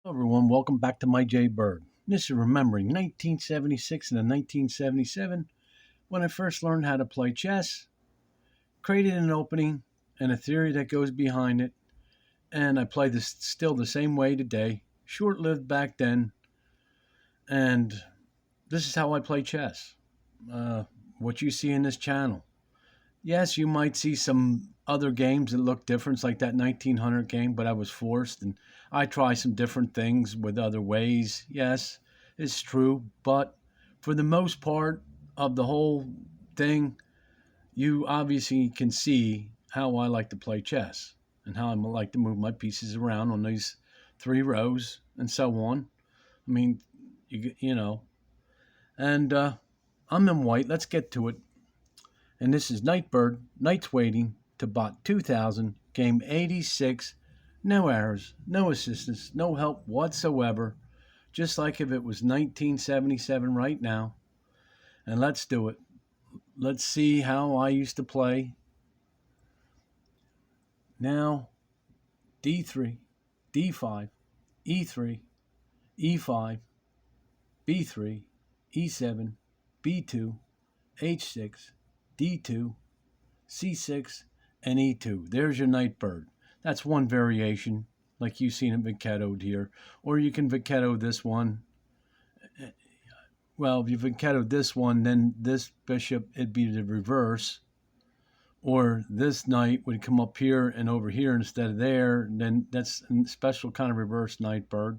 Hello everyone, welcome back to my J Bird. This is remembering 1976 and 1977 when I first learned how to play chess, created an opening and a theory that goes behind it, and I play this still the same way today. Short lived back then, and this is how I play chess. Uh, what you see in this channel. Yes, you might see some other games that look different, like that 1900 game, but I was forced and I try some different things with other ways. Yes, it's true, but for the most part of the whole thing, you obviously can see how I like to play chess and how I like to move my pieces around on these three rows and so on. I mean, you know, and I'm in white. Let's get to it. And this is Nightbird, Night's Waiting to bot 2000, game 86. No errors, no assistance, no help whatsoever. Just like if it was 1977 right now. And let's do it. Let's see how I used to play. Now, D3, D5, E3, E5, B3, E7, B2, H6, D2, C6, and E2. There's your Nightbird. That's one variation, like you've seen it Vichettoed here. Or you can Vichetto this one. Well, if you Vichetto this one, then this bishop, it'd be the reverse. Or this knight would come up here and over here instead of there. Then that's a special kind of reverse Nightbird.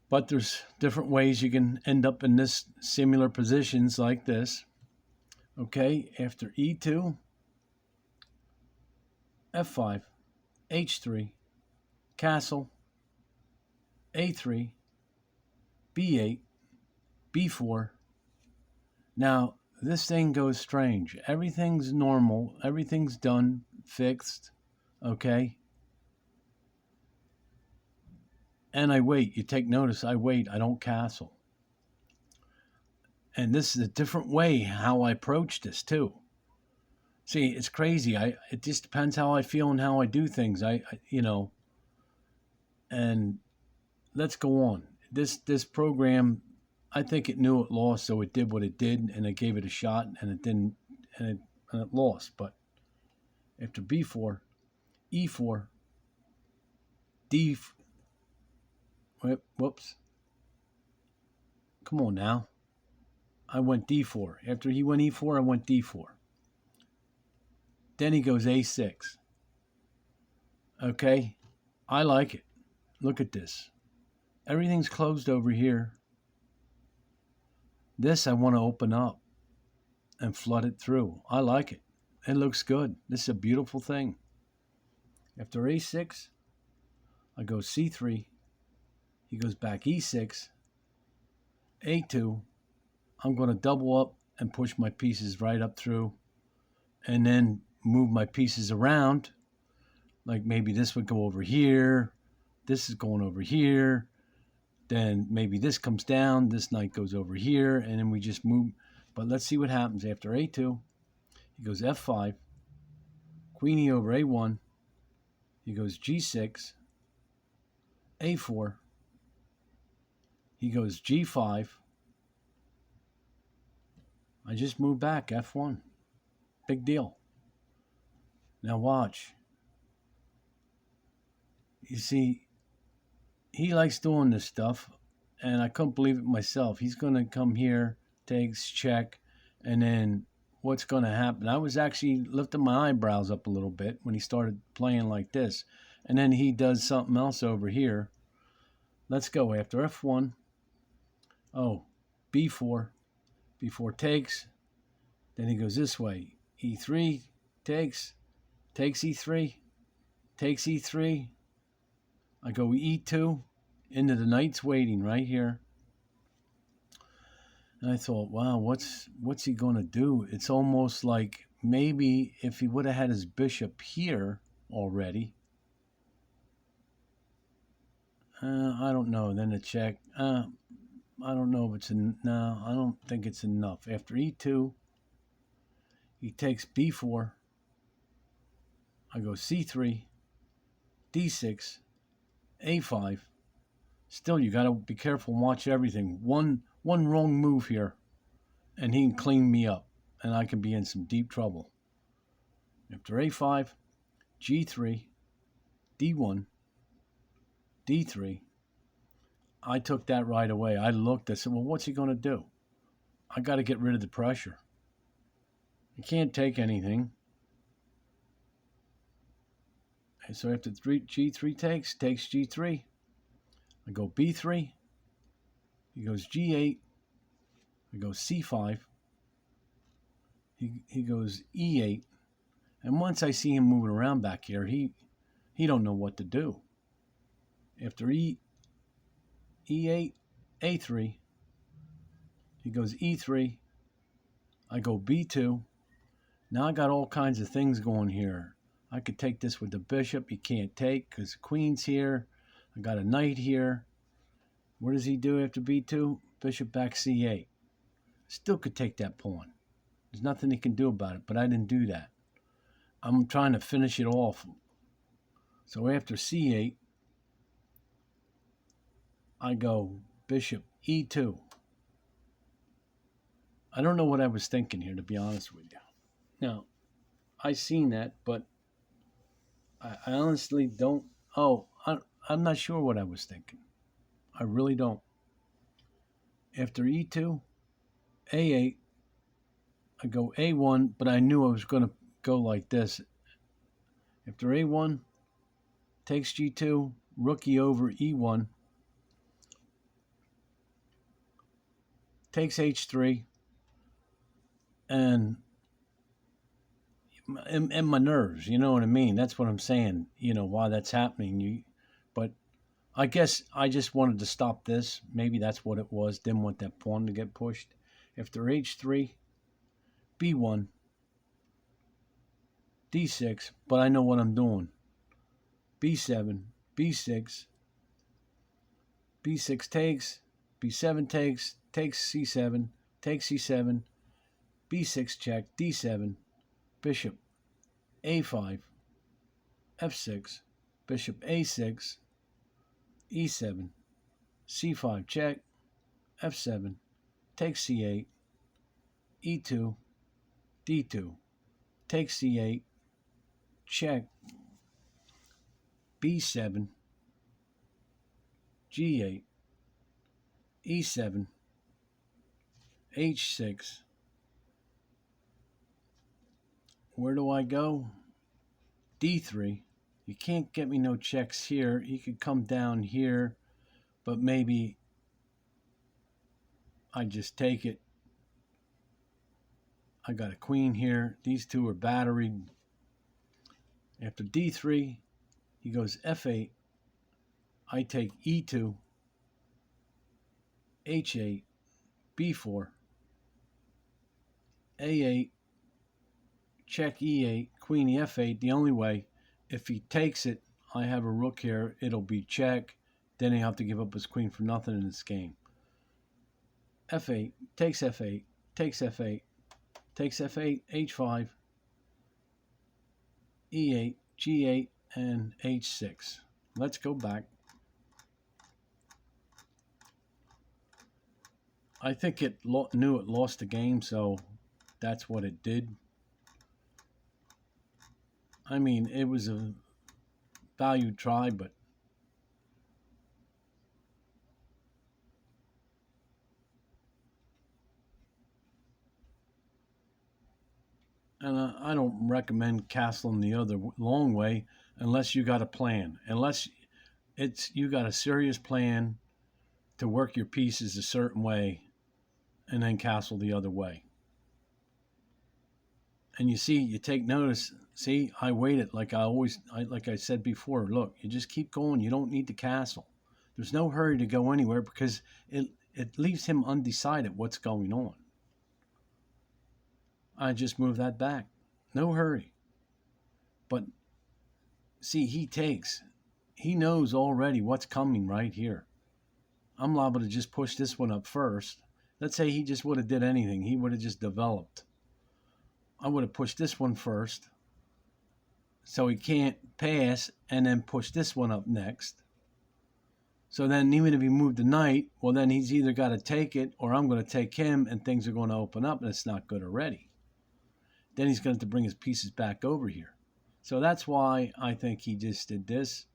But there's different ways you can end up in this similar positions like this. Okay, after E2, F5, H3, castle, A3, B8, B4. Now, this thing goes strange. Everything's normal. Everything's done, fixed, okay? And I wait. You take notice. I wait. I don't castle. And this is a different way how I approach this, too. See, it's crazy. It just depends how I feel and how I do things. And let's go on. This program, I think it knew it lost, so it did what it did, and it gave it a shot, and it didn't, and it lost. But after B4, E4, D, whoops, come on now. I went D4. After he went E4, I went D4. Then he goes A6. Okay, I like it. Look at this. Everything's closed over here. This I want to open up and flood it through. I like it. It looks good. This is a beautiful thing. After A6, I go C3. He goes back E6. A2. I'm going to double up and push my pieces right up through and then move my pieces around. Like maybe this would go over here. This is going over here. Then maybe this comes down. This knight goes over here. And then we just move. But let's see what happens after A2. He goes F5. Queenie over A1. He goes G6. A4. He goes G5. I just moved back, F1. Big deal. Now watch. You see, he likes doing this stuff, and I couldn't believe it myself. He's going to come here, takes, check, and then what's going to happen? I was actually lifting my eyebrows up a little bit when he started playing like this. And then he does something else over here. Let's go after F1. Oh, B4. B4 takes. Then he goes this way. E3 takes E3, takes E3. I go E2 into the Knight's Waiting right here. And I thought, wow, what's he going to do? It's almost like maybe if he would have had his bishop here already. I don't know. Then a check. I don't know if it's no. I don't think it's enough. After E2, he takes B4. I go C3, D6, A5, Still, you got to be careful and watch everything. One wrong move here, and he can clean me up, and I can be in some deep trouble. After a5, g3, d1, d3. I took that right away. I looked, I said, well, what's he going to do? I got to get rid of the pressure. You can't take anything. And so after g3 takes g3. I go b3. He goes g8. I go c5. He goes e8. And once I see him moving around back here, he don't know what to do. After e8, a3. He goes e3. I go b2. Now I got all kinds of things going here. I could take this with the bishop. He can't take because the queen's here. I got a knight here. What does he do after b2? Bishop back c8. Still could take that pawn. There's nothing he can do about it, but I didn't do that. I'm trying to finish it off. So after c8, I go bishop e2. I don't know what I was thinking here, to be honest with you. Now, I seen that, but I honestly don't. I'm not sure what I was thinking. I really don't. After e2, a8, I go a1, but I knew I was going to go like this. After a1, takes g2, rook e over e1, takes h3, and my nerves, you know what I mean? That's what I'm saying, why that's happening. But I guess I just wanted to stop this. Maybe that's what it was. Didn't want that pawn to get pushed. After h3, b1, d6, but I know what I'm doing. b7, b6, b6 takes, b7 takes c7, takes c7, b6 check, d7, bishop a5, f6, bishop a6, e7, c5 check, f7, takes c8, e2, d2, takes c8, check, b7, g8, e7, h6. Where do I go? d3. You can't get me no checks here. He could come down here, but maybe I just take it. I got a queen here. These two are batteried. After d3, he goes f8. I take e2, h8, b4, a8, check e8, queen f8. The only way, if he takes it, I have a rook here, it'll be check. Then he'll have to give up his queen for nothing in this game. f8, takes f8, takes f8, takes f8, h5, e8, g8, and h6. Let's go back. I think it knew it lost the game, so that's what it did. I mean, it was a valued try, but and I don't recommend castling the other long way unless you got a plan. Unless you got a serious plan to work your pieces a certain way and then castle the other way. And you see, you take notice. See, I waited like I said before. Look, you just keep going. You don't need to castle. There's no hurry to go anywhere because it leaves him undecided what's going on. I just move that back. No hurry. But see, he takes. He knows already what's coming right here. I'm liable to just push this one up first. Let's say he just would have did anything. He would have just developed. I would have pushed this one first, so he can't pass, and then push this one up next. So then even if he moved the knight, well, then he's either got to take it or I'm going to take him and things are going to open up and it's not good already. Then he's going to bring his pieces back over here. So that's why I think he just did this.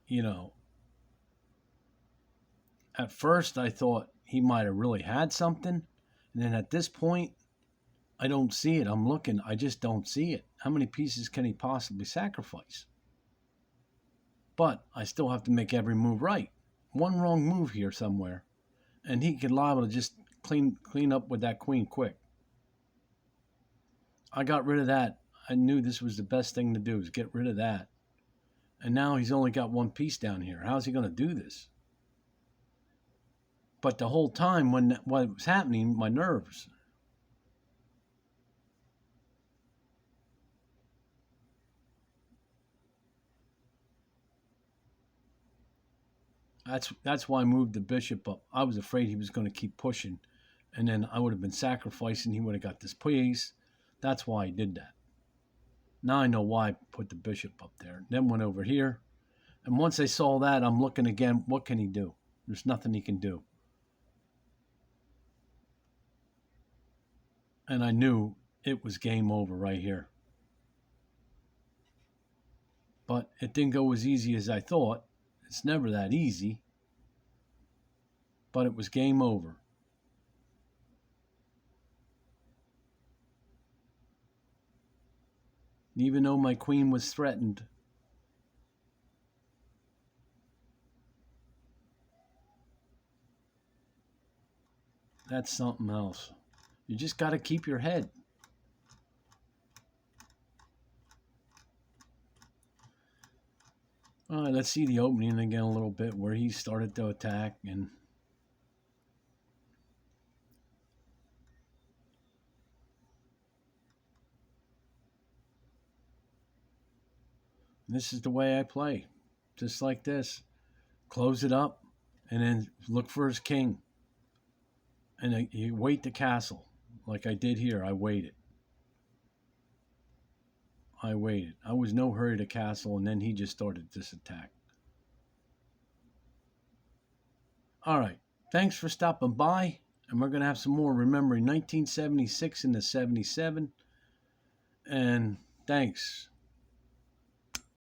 You know, at first I thought he might have really had something. And then at this point, I don't see it. I'm looking. I just don't see it. How many pieces can he possibly sacrifice? But I still have to make every move right. One wrong move here somewhere, and he could liable to just clean up with that queen quick. I got rid of that. I knew this was the best thing to do, is get rid of that. And now he's only got one piece down here. How's he going to do this? But the whole time when what was happening, my nerves. That's why I moved the bishop up. I was afraid he was going to keep pushing, and then I would have been sacrificing. He would have got this piece. That's why I did that. Now I know why I put the bishop up there. Then went over here, and once I saw that, I'm looking again. What can he do? There's nothing he can do. And I knew it was game over right here. But it didn't go as easy as I thought. It's never that easy. But it was game over. Even though my queen was threatened. That's something else. You just got to keep your head. All right, let's see the opening again a little bit where he started to attack. And this is the way I play. Just like this. Close it up and then look for his king. And you wait the castle. Like I did here, I waited. I waited. I was no hurry to castle, and then he just started this attack. All right. Thanks for stopping by. And we're going to have some more remembering 1976 and the 77. And thanks.